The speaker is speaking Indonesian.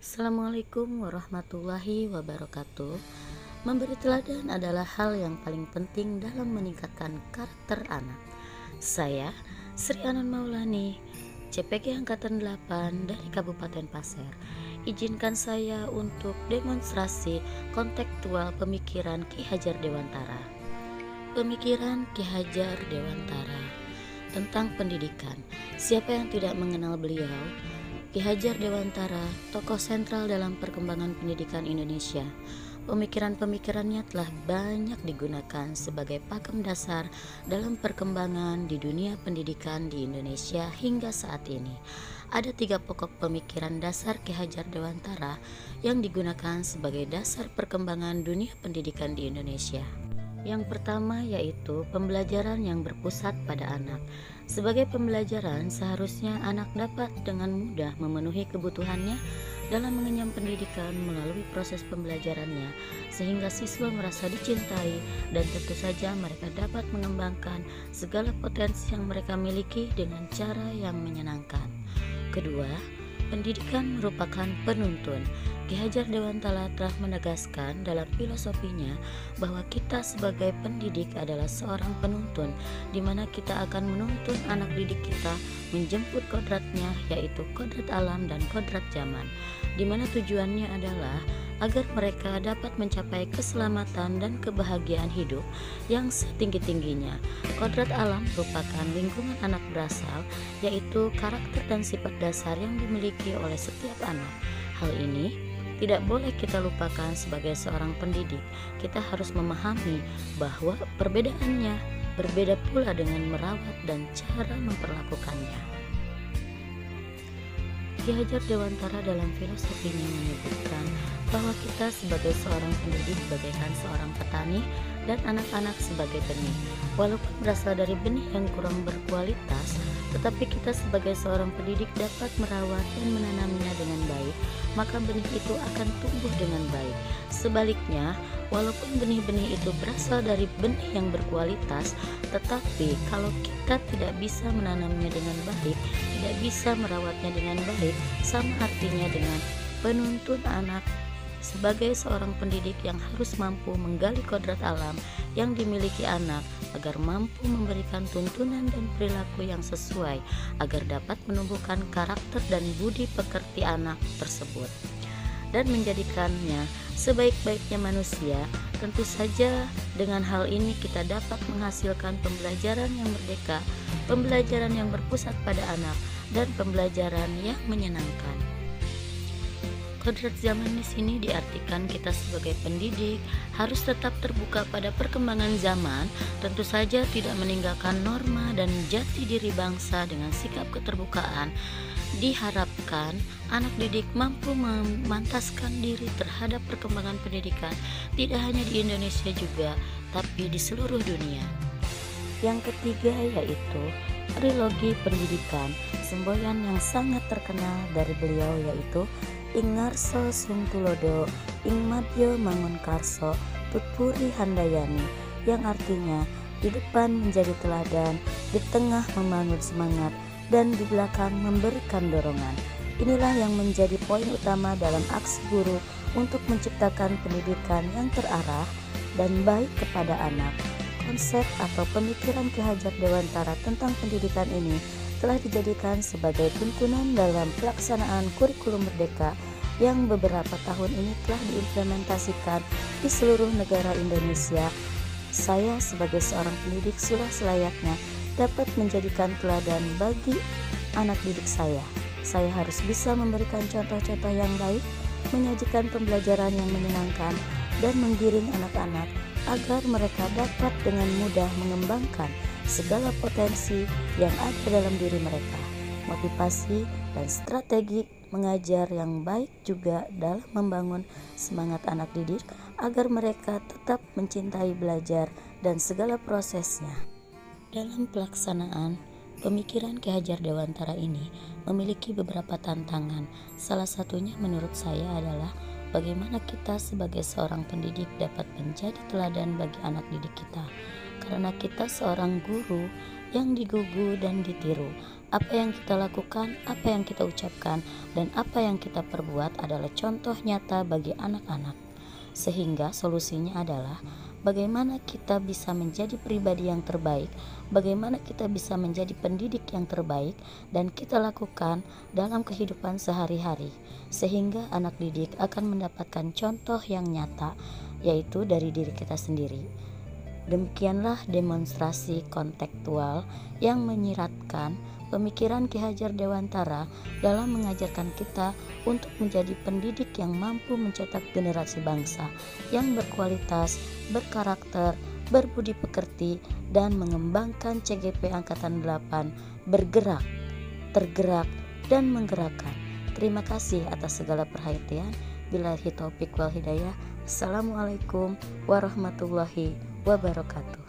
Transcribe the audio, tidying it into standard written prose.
Assalamualaikum warahmatullahi wabarakatuh. Memberi teladan adalah hal yang paling penting dalam meningkatkan karakter anak. Saya, Sri Anan Maulani, CPG Angkatan 8 dari Kabupaten Pasir. Izinkan saya untuk demonstrasi kontekstual pemikiran Ki Hajar Dewantara. Pemikiran Ki Hajar Dewantara tentang pendidikan. Siapa yang tidak mengenal beliau? Ki Hajar Dewantara, tokoh sentral dalam perkembangan pendidikan Indonesia. Pemikiran-pemikirannya telah banyak digunakan sebagai pakem dasar dalam perkembangan di dunia pendidikan di Indonesia hingga saat ini. Ada 3 pokok pemikiran dasar Ki Hajar Dewantara yang digunakan sebagai dasar perkembangan dunia pendidikan di Indonesia. Yang pertama yaitu pembelajaran yang berpusat pada anak. Sebagai pembelajaran, seharusnya anak dapat dengan mudah memenuhi kebutuhannya dalam mengenyam pendidikan melalui proses pembelajarannya, sehingga siswa merasa dicintai dan tentu saja mereka dapat mengembangkan segala potensi yang mereka miliki dengan cara yang menyenangkan. Kedua, pendidikan merupakan penuntun. Ki Hajar Dewantara telah menegaskan dalam filosofinya bahwa kita sebagai pendidik adalah seorang penuntun, di mana kita akan menuntun anak didik kita menjemput kodratnya, yaitu kodrat alam dan kodrat zaman, di mana tujuannya adalah agar mereka dapat mencapai keselamatan dan kebahagiaan hidup yang setinggi-tingginya. Kodrat alam merupakan lingkungan anak berasal, yaitu karakter dan sifat dasar yang dimiliki oleh setiap anak. Hal ini tidak boleh kita lupakan sebagai seorang pendidik. Kita harus memahami bahwa perbedaannya berbeda pula dengan merawat dan cara memperlakukannya. Ki Hajar Dewantara dalam filosofinya menyebutkan bahwa kita sebagai seorang pendidik bagaikan seorang petani dan anak-anak sebagai benih. Walaupun berasal dari benih yang kurang berkualitas, tetapi kita sebagai seorang pendidik dapat merawat dan menanamnya dengan baik, maka benih itu akan tumbuh dengan baik. Sebaliknya, walaupun benih-benih itu berasal dari benih yang berkualitas, tetapi kalau kita tidak bisa menanamnya dengan baik, tidak bisa merawatnya dengan baik, sama artinya dengan penuntun anak. Sebagai seorang pendidik yang harus mampu menggali kodrat alam yang dimiliki anak agar mampu memberikan tuntunan dan perilaku yang sesuai agar dapat menumbuhkan karakter dan budi pekerti anak tersebut dan menjadikannya sebaik-baiknya manusia. Tentu saja dengan hal ini kita dapat menghasilkan pembelajaran yang merdeka, pembelajaran yang berpusat pada anak, dan pembelajaran yang menyenangkan. Kodrat zaman di sini diartikan kita sebagai pendidik harus tetap terbuka pada perkembangan zaman, tentu saja tidak meninggalkan norma dan jati diri bangsa dengan sikap keterbukaan. Diharapkan anak didik mampu memantaskan diri terhadap perkembangan pendidikan tidak hanya di Indonesia juga, tapi di seluruh dunia. Yang ketiga yaitu trilogi pendidikan, semboyan yang sangat terkenal dari beliau yaitu Ing Ngarso Sung Tulodo, Ing Madya Mangunkarso, Tutpuri Handayani, yang artinya di depan menjadi teladan, di tengah membangun semangat, dan di belakang memberikan dorongan. Inilah yang menjadi poin utama dalam aksi guru untuk menciptakan pendidikan yang terarah dan baik kepada anak. Konsep atau pemikiran Ki Hajar Dewantara tentang pendidikan ini telah dijadikan sebagai tuntunan dalam pelaksanaan kurikulum merdeka yang beberapa tahun ini telah diimplementasikan di seluruh negara Indonesia. Saya sebagai seorang pendidik sudah selayaknya dapat menjadikan teladan bagi anak didik saya. Saya harus bisa memberikan contoh-contoh yang baik, menyajikan pembelajaran yang menyenangkan, dan menggiring anak-anak agar mereka dapat dengan mudah mengembangkan segala potensi yang ada dalam diri mereka. Motivasi dan strategi mengajar yang baik juga dalam membangun semangat anak didik agar mereka tetap mencintai belajar dan segala prosesnya. Dalam pelaksanaan pemikiran Ki Hajar Dewantara ini memiliki beberapa tantangan. Salah satunya menurut saya adalah bagaimana kita sebagai seorang pendidik dapat menjadi teladan bagi anak didik kita. Karena kita seorang guru yang digugu dan ditiru. Apa yang kita lakukan, apa yang kita ucapkan, dan apa yang kita perbuat adalah contoh nyata bagi anak-anak. Sehingga solusinya adalah bagaimana kita bisa menjadi pribadi yang terbaik, bagaimana kita bisa menjadi pendidik yang terbaik, dan kita lakukan dalam kehidupan sehari-hari, sehingga anak didik akan mendapatkan contoh yang nyata, yaitu dari diri kita sendiri. Demikianlah demonstrasi kontekstual yang menyiratkan pemikiran Ki Hajar Dewantara dalam mengajarkan kita untuk menjadi pendidik yang mampu mencetak generasi bangsa yang berkualitas, berkarakter, berbudi pekerti, dan mengembangkan CGP Angkatan 8 bergerak, tergerak, dan menggerakkan. Terima kasih atas segala perhatian. Billahi taufik wal hidayah. Assalamualaikum warahmatullahi wabarakatuh.